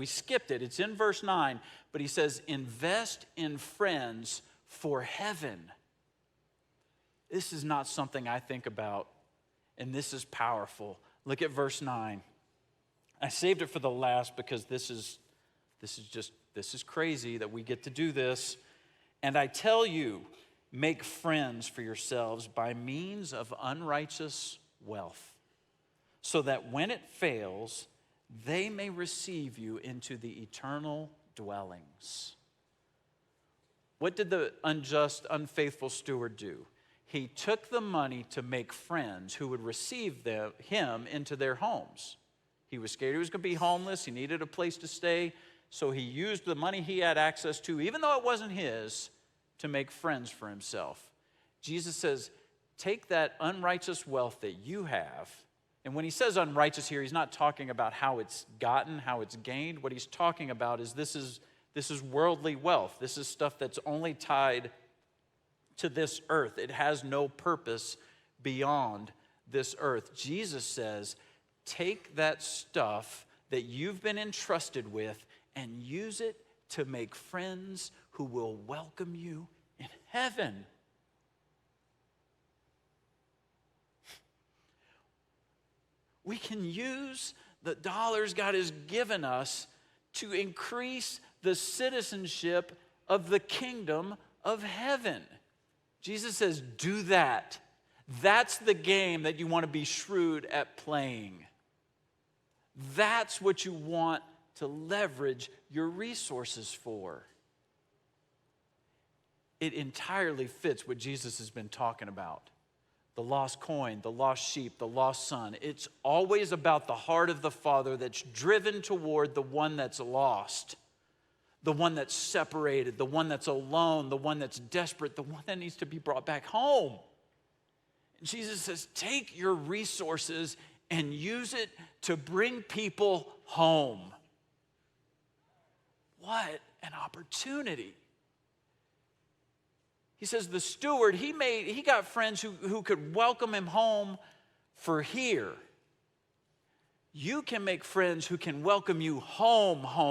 We skipped it. It's in verse 9. But he says, invest in friends for heaven. This is not something I think about, and this is powerful. Look at verse 9. I saved it for the last because this is crazy that we get to do this. And I tell you, make friends for yourselves by means of unrighteous wealth, so that when it fails, they may receive you into the eternal dwellings. What did the unjust, unfaithful steward do? He took the money to make friends who would receive him into their homes. He was scared he was going to be homeless. He needed a place to stay. So he used the money he had access to, even though it wasn't his, to make friends for himself. Jesus says, take that unrighteous wealth that you have. And when he says unrighteous here, he's not talking about how it's gotten, how it's gained. What he's talking about is this is worldly wealth. This is stuff that's only tied to this earth. It has no purpose beyond this earth. Jesus says, take that stuff that you've been entrusted with and use it to make friends who will welcome you in heaven. We can use the dollars God has given us to increase the citizenship of the kingdom of heaven. Jesus says, do that. That's the game that you want to be shrewd at playing. That's what you want to leverage your resources for. It entirely fits what Jesus has been talking about. The lost coin, the lost sheep, the lost son. It's always about the heart of the Father that's driven toward the one that's lost, the one that's separated, the one that's alone, the one that's desperate, the one that needs to be brought back home. And Jesus says, take your resources and use it to bring people home. What an opportunity. He says the steward, he got friends who could welcome him home for here. You can make friends who can welcome you home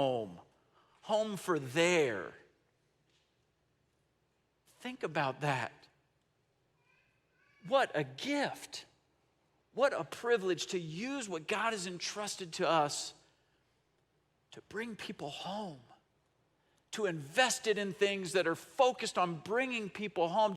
for there. Think about that. What a gift. What a privilege to use what God has entrusted to us to bring people home, to invest it in things that are focused on bringing people home.